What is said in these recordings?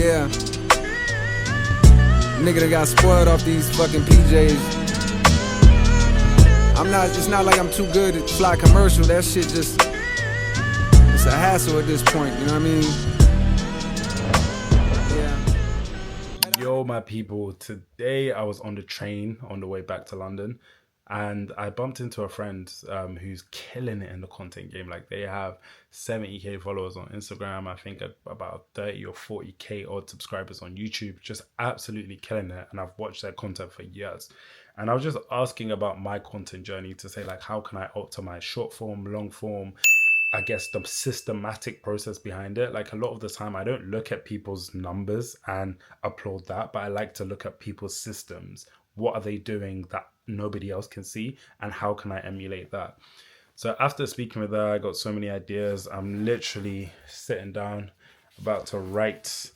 Yeah. Nigga that got spoiled off these fucking PJs. It's not like I'm too good at fly commercial. That shit just, it's a hassle at this point, you know what I mean? Yeah. Yo, my people, today I was on the train on the way back to London, and I bumped into a friend who's killing it in the content game. Like, they have 70k followers on Instagram, I think about 30 or 40k odd subscribers on YouTube, just absolutely killing it. And I've watched their content for years. And I was just asking about my content journey to say, like, how can I optimize short form, long form, I guess the systematic process behind it. Like, a lot of the time I don't look at people's numbers and applaud that, but I like to look at people's systems. What are they doing that nobody else can see, and how can I emulate that? So after speaking with her, I got so many ideas. I'm literally sitting down about to write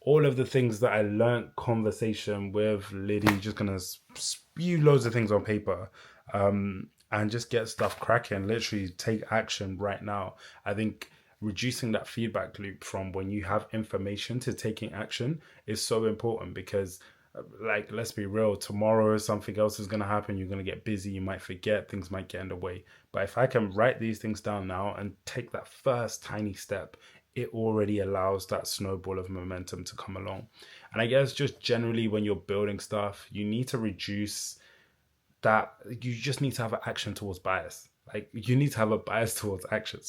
all of the things that I learned conversation with Liddy, just gonna spew loads of things on paper and just get stuff cracking, literally take action right now. I think reducing that feedback loop from when you have information to taking action is so important, because like, let's be real, tomorrow something else is going to happen. You're going to get busy, you might forget, things might get in the way. But if I can write these things down now and take that first tiny step, it already allows that snowball of momentum to come along. And I guess just generally when you're building stuff, you need to reduce that. You just need to have an action towards bias. Like, you need to have a bias towards action,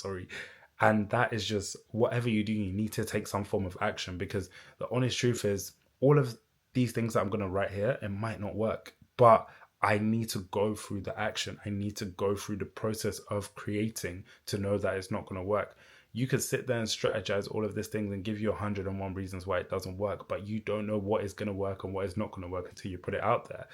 and that is just, whatever you do, you need to take some form of action, because the honest truth is, all of these things that I'm going to write here, it might not work, but I need to go through the action. I need to go through the process of creating to know that it's not going to work. You could sit there and strategize all of these things and give you 101 reasons why it doesn't work, but you don't know what is going to work and what is not going to work until you put it out there.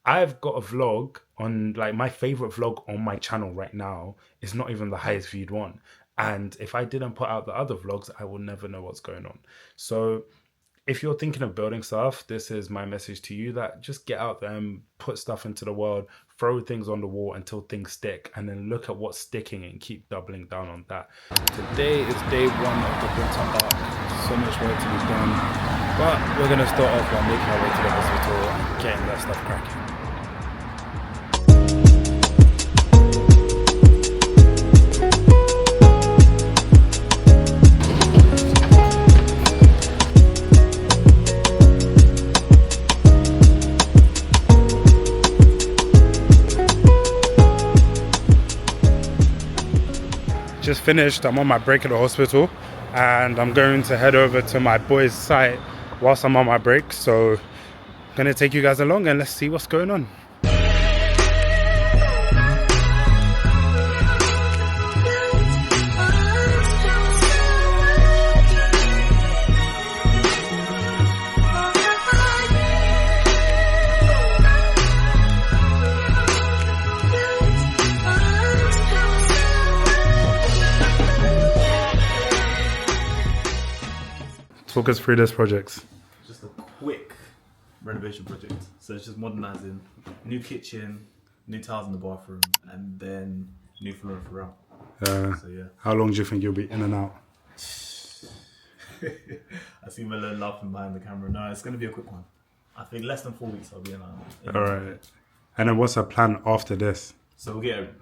I've got a vlog on, like, my favorite vlog on my channel right now is not even the highest viewed one. And if I didn't put out the other vlogs, I will never know what's going on. So if you're thinking of building stuff, this is my message to you, that just get out there and put stuff into the world, throw things on the wall until things stick, and then look at what's sticking and keep doubling down on that. Today is day one of the winter arc. So much work to be done, but we're going to start off by making our way to the hospital and getting that stuff cracking. Just finished, I'm on my break at the hospital, and I'm going to head over to my boy's site whilst I'm on my break. So I'm gonna take you guys along and let's see what's going on. Talk us through this project. Just a quick renovation project. So it's just modernising, new kitchen, new tiles in the bathroom, and then new flooring throughout. So yeah. How long do you think you'll be in and out? I see Malone laughing behind the camera. No, it's going to be a quick one. I think less than 4 weeks I'll be in and out. All right. And then what's the plan after this? So we'll get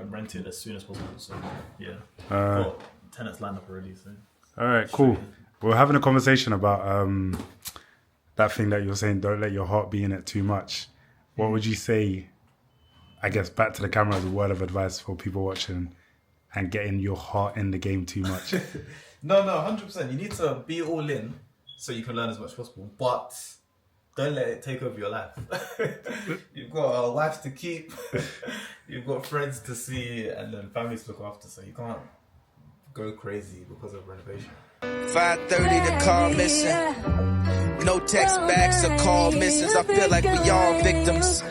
rented as soon as possible. So yeah, got tenants lined up already. So all right, cool. We're having a conversation about that thing that you're saying, don't let your heart be in it too much. What would you say, I guess, back to the camera as a word of advice for people watching and getting your heart in the game too much? No, 100%. You need to be all in so you can learn as much as possible, but don't let it take over your life. You've got a wife to keep, you've got friends to see, and then families to look after, so you can't go crazy because of renovation. 5:30, the car missing. No text backs or call misses. I feel like we all victims.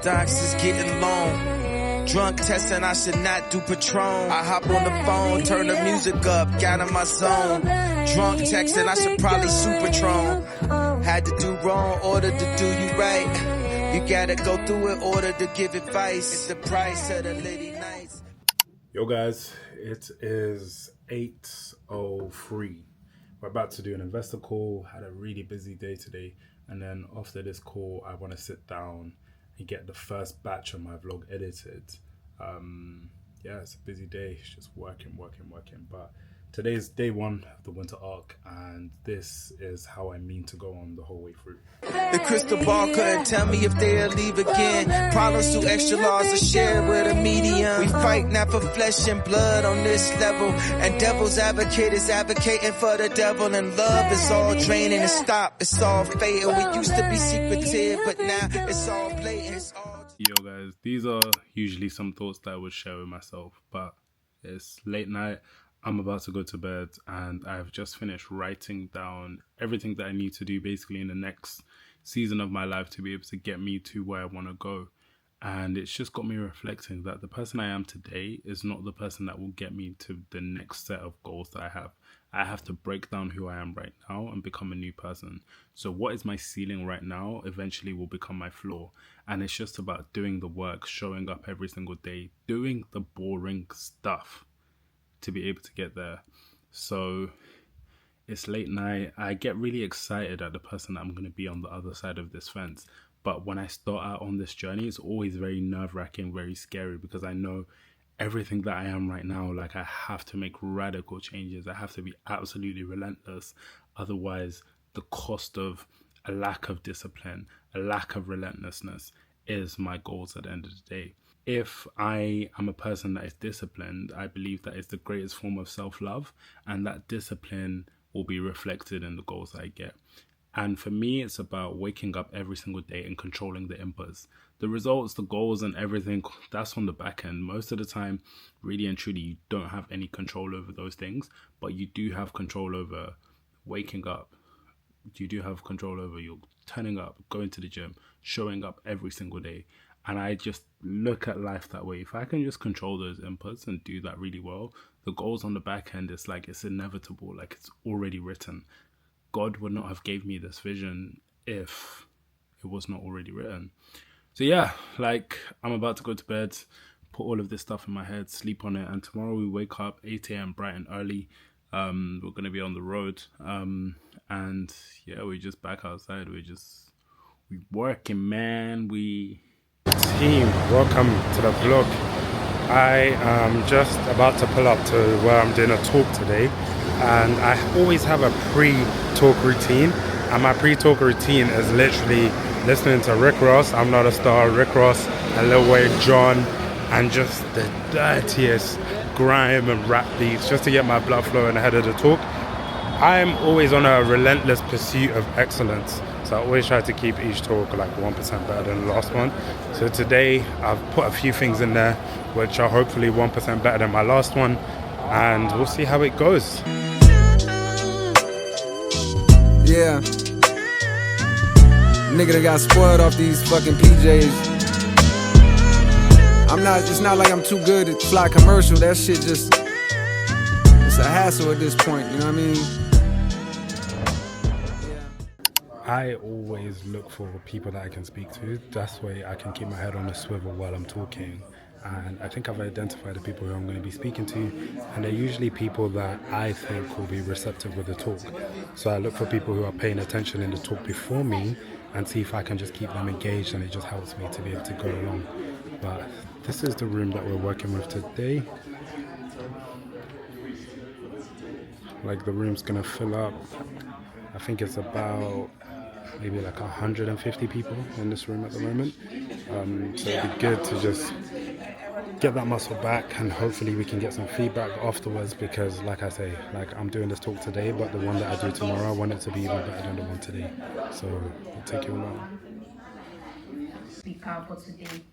Docs is getting long. Drunk testing, I should not do Patron. I hop on the phone, turn the music up, got in my zone. Drunk texting, I should probably Supatron. Had to do wrong, order to do you right. You gotta go through it, order to give advice. It's the price of the Liddy nights. Yo guys, it is 8:03 We're about to do an investor call. Had a really busy day today, and then after this call, I want to sit down and get the first batch of my vlog edited. Yeah, it's a busy day. It's just working. But today is day one of the winter arc, and this is how I mean to go on the whole way through. The crystal ball couldn't tell me if they'll leave again. Problems too extra large to share with a medium. We fight not for flesh and blood on this level. And devil's advocate is advocating for the devil. And love is all draining and stop. It's all fatal. We used to be secretive, but now it's all blatant. It's all... Yo guys, these are usually some thoughts that I would share with myself, but it's late night. I'm about to go to bed, and I've just finished writing down everything that I need to do basically in the next season of my life to be able to get me to where I want to go. And it's just got me reflecting that the person I am today is not the person that will get me to the next set of goals that I have. I have to break down who I am right now and become a new person. So what is my ceiling right now eventually will become my floor. And it's just about doing the work, showing up every single day, doing the boring stuff to be able to get there. So it's late night. I get really excited at the person that I'm going to be on the other side of this fence. But when I start out on this journey, it's always very nerve-wracking, very scary, because I know everything that I am right now, like I have to make radical changes. I have to be absolutely relentless. Otherwise, the cost of a lack of discipline, a lack of relentlessness is my goals at the end of the day. If I am a person that is disciplined, I believe that is the greatest form of self-love, and that discipline will be reflected in the goals I get. And for me, it's about waking up every single day and controlling the inputs. The results, the goals and everything, that's on the back end. Most of the time, really and truly, you don't have any control over those things, but you do have control over waking up. You do have control over you turning up, going to the gym, showing up every single day. And I just look at life that way. If I can just control those inputs and do that really well, the goals on the back end, it's like it's inevitable, like it's already written. God would not have gave me this vision if it was not already written. So yeah, like I'm about to go to bed, put all of this stuff in my head, sleep on it, and tomorrow we wake up 8 a.m. bright and early. We're gonna be on the road, and yeah, we're just back outside. We working, man. Team, welcome to the vlog. I am just about to pull up to where I'm doing a talk today, and I always have a pre-talk routine, and my pre-talk routine is literally listening to Rick Ross, I'm Not a Star, Rick Ross, and Lil Wayne, John, and just the dirtiest grime and rap beats just to get my blood flowing ahead of the talk. I'm always on a relentless pursuit of excellence, so I always try to keep each talk like 1% better than the last one. So today I've put a few things in there which are hopefully 1% better than my last one, and we'll see how it goes. Yeah. Nigga that got spoiled off these fucking PJs. It's not like I'm too good at fly commercial. That shit just, it's a hassle at this point, you know what I mean? I always look for people that I can speak to. That's way I can keep my head on a swivel while I'm talking. And I think I've identified the people who I'm going to be speaking to, and they're usually people that I think will be receptive with the talk. So I look for people who are paying attention in the talk before me and see if I can just keep them engaged, and it just helps me to be able to go along. But this is the room that we're working with today. Like the room's going to fill up. I think it's about maybe like 150 people in this room at the moment. So it'd be good to just get that muscle back, and hopefully we can get some feedback afterwards, because like I say, like I'm doing this talk today, but the one that I do tomorrow, I want it to be even better than the one today. So we'll take it along. Speaker for today,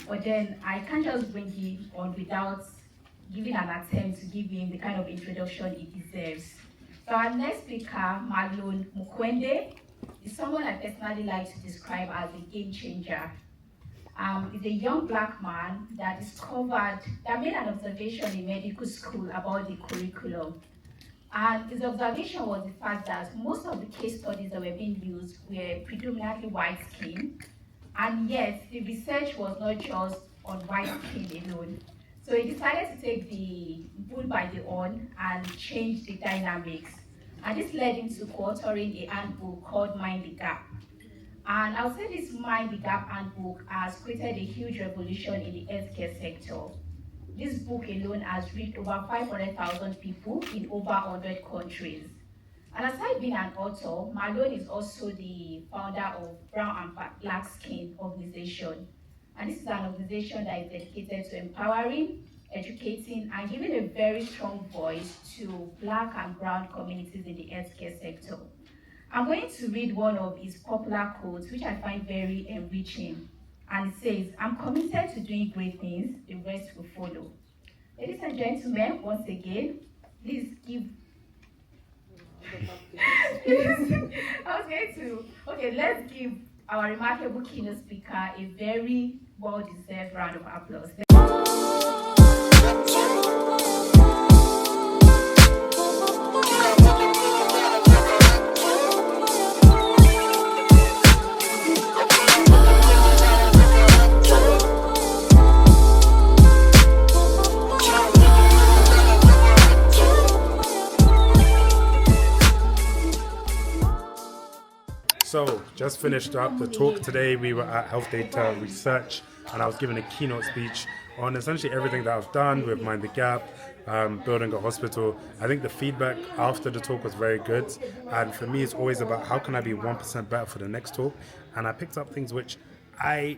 but then I can't just bring him on without giving an attempt to give him the kind of introduction he deserves. So our next speaker, Malone Mukwende, is someone I personally like to describe as a game changer. He's a young black man that made an observation in medical school about the curriculum. And his observation was the fact that most of the case studies that were being used were predominantly white skin, and yet the research was not just on white skin alone. So he decided to take the bull by the horn and change the dynamics. And this led into co-authoring a handbook called Mind the Gap. And I'll say this Mind the Gap handbook has created a huge revolution in the healthcare sector. This book alone has reached over 500,000 people in over 100 countries. And aside being an author, Malone is also the founder of Brown and Black Skin organization. And this is an organization that is dedicated to empowering, educating, and giving a very strong voice to Black and Brown communities in the healthcare sector. I'm going to read one of his popular quotes, which I find very enriching. And it says, "I'm committed to doing great things, the rest will follow." Ladies and gentlemen, once again, please give... let's give our remarkable keynote speaker a very well-deserved round of applause. So, just finished up the talk today. We were at Health Data Research and I was giving a keynote speech on essentially everything that I've done with Mind the Gap, building a hospital. I think the feedback after the talk was very good. And for me, it's always about how can I be 1% better for the next talk? And I picked up things which I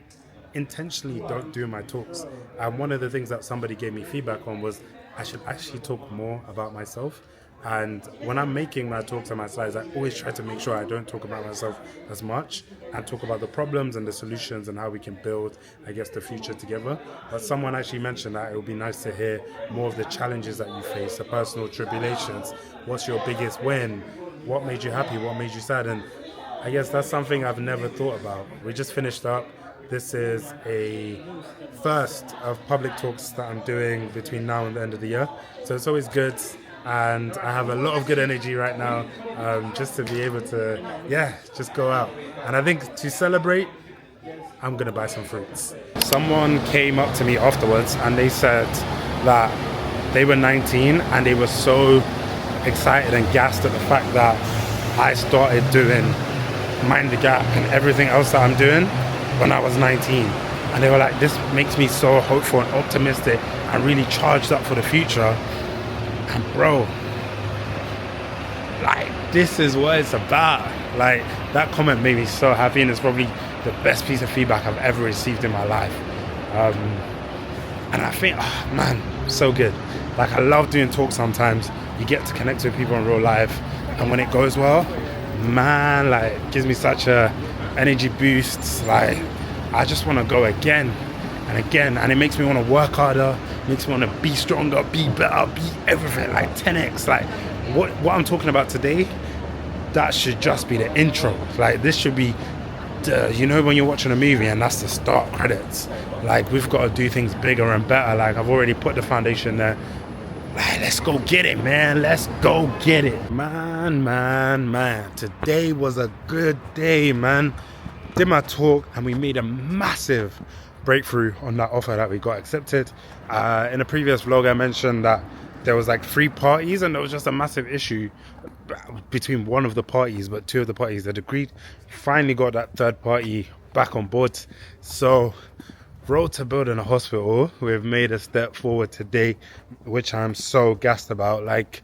intentionally don't do in my talks. And one of the things that somebody gave me feedback on was I should actually talk more about myself. And when I'm making my talks and my slides, I always try to make sure I don't talk about myself as much and talk about the problems and the solutions and how we can build, I guess, the future together. But someone actually mentioned that it would be nice to hear more of the challenges that you face, the personal tribulations. What's your biggest win? What made you happy? What made you sad? And I guess that's something I've never thought about. We just finished up. This is a first of public talks that I'm doing between now and the end of the year. So it's always good. And I have a lot of good energy right now, just to be able to, just go out. And I think to celebrate, I'm gonna buy some fruits. Someone came up to me afterwards and they said that they were 19 and they were so excited and gassed at the fact that I started doing Mind the Gap and everything else that I'm doing when I was 19. And they were like, this makes me so hopeful and optimistic and really charged up for the future. And bro, like, this is what it's about. Like, that comment made me so happy, and it's probably the best piece of feedback I've ever received in my life. And I think, oh man, so good. Like, I love doing talks sometimes. You get to connect with people in real life, and when it goes well, man, like, it gives me such a energy boost. Like, I just want to go again and again, and it makes me want to work harder, makes me want to be stronger, be better, be everything, like 10x. Like what I'm talking about today, that should just be the intro. Like, this should be the, you know, when you're watching a movie and that's the start credits. Like, we've got to do things bigger and better. Like, I've already put the foundation there. Like, let's go get it, man. Let's go get it. Man. Today was a good day, man. Did my talk and we made a massive breakthrough on that offer that we got accepted. In a previous vlog, I mentioned that there was like 3 parties and there was just a massive issue between one of the parties, but 2 of the parties had agreed. Finally got that 3rd party back on board. So, road to building a hospital, we've made a step forward today, which I'm so gassed about. Like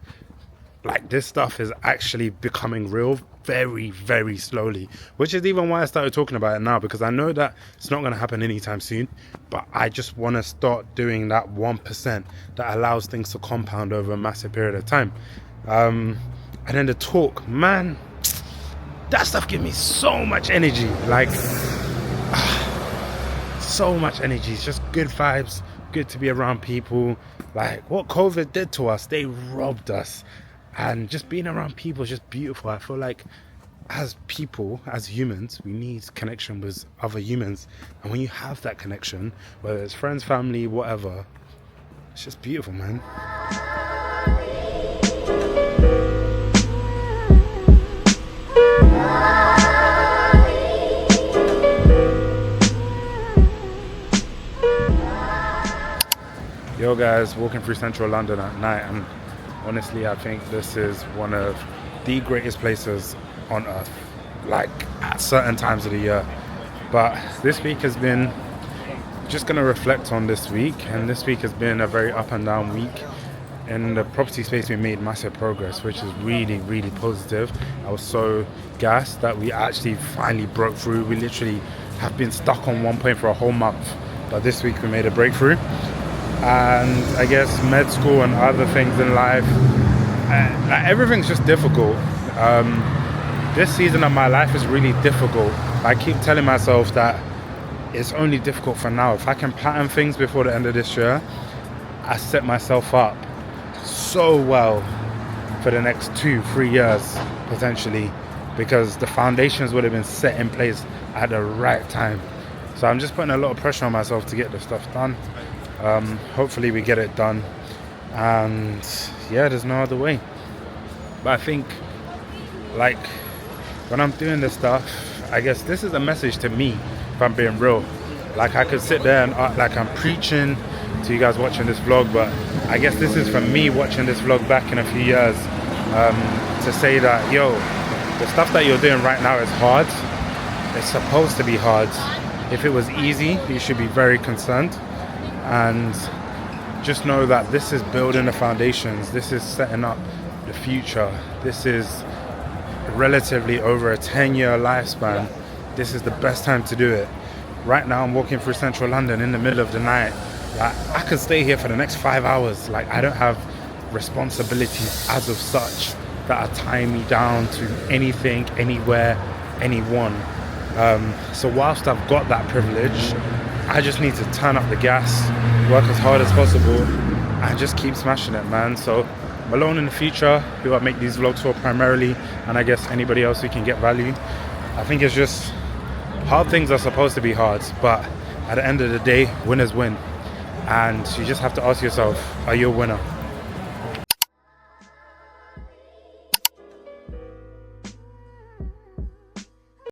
this stuff is actually becoming real very, very slowly, which is even why I started talking about it now, because I know that it's not going to happen anytime soon, but I just want to start doing that 1% that allows things to compound over a massive period of time. And then the talk, man, that stuff gives me so much energy, like so much energy. It's just good vibes, good to be around people. Like what COVID did to us, they robbed us. And just being around people is just beautiful. I feel like as people, as humans, we need connection with other humans. And when you have that connection, whether it's friends, family, whatever, it's just beautiful, man. Yo guys, walking through central London at night, and honestly, I think this is one of the greatest places on earth, like at certain times of the year. But this week has been, just going to reflect on this week, and this week has been a very up and down week. In the property space, we made massive progress, which is really, really positive. I was so gassed that we actually finally broke through. We literally have been stuck on one point for a whole month, but this week we made a breakthrough. And I guess med school and other things in life, everything's just difficult. This season of my life is really difficult. I keep telling myself that it's only difficult for now. If I can pattern things before the end of this year, I set myself up so well for the next 2-3 years potentially, because the foundations would have been set in place at the right time. So I'm just putting a lot of pressure on myself to get this stuff done. Hopefully we get it done, and yeah, there's no other way. But I think, like, when I'm doing this stuff, I guess this is a message to me, if I'm being real. Like, I could sit there and act like I'm preaching to you guys watching this vlog, but I guess this is for me watching this vlog back in a few years, to say that, yo, the stuff that you're doing right now is hard. It's supposed to be hard. If it was easy, you should be very concerned. And just know that this is building the foundations. This is setting up the future. This is relatively over a 10-year lifespan. This is the best time to do it. Right now I'm walking through central London in the middle of the night. Like, I could stay here for the next 5 hours. Like, I don't have responsibilities as of such that are tying me down to anything, anywhere, anyone. So whilst I've got that privilege, I just need to turn up the gas, work as hard as possible, and just keep smashing it, man. So Malone in the future, who I make these vlogs for primarily, and I guess anybody else who can get value, I think it's just, hard things are supposed to be hard, but at the end of the day, winners win. And you just have to ask yourself, are you a winner?